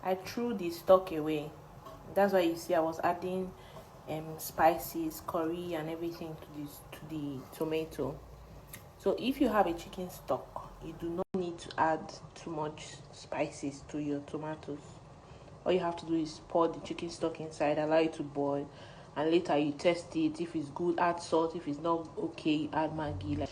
I threw the stock away. That's why you see I was adding spices, curry and everything to the tomato. So if you have a chicken stock, you do not need to add too much spices to your tomatoes. All you have to do is pour the chicken stock inside, allow it to boil, and later you test it. If it's good, add salt. If it's not okay, add Maggi.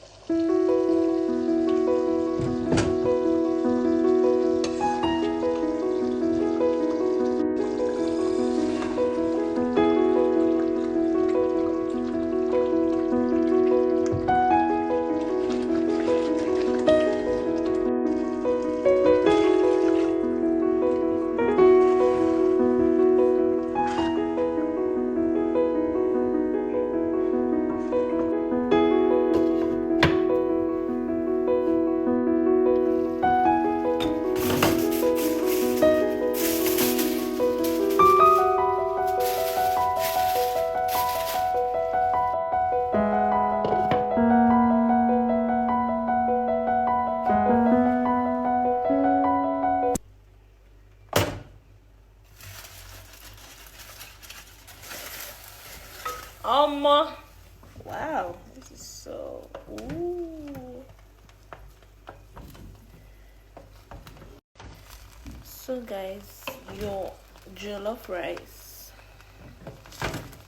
Wow, this is so ooh. So guys, your jollof rice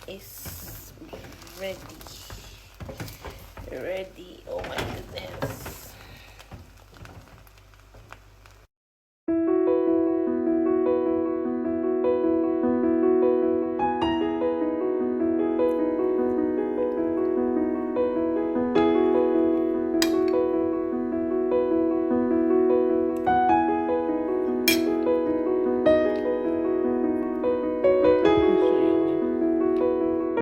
is ready. Oh my goodness.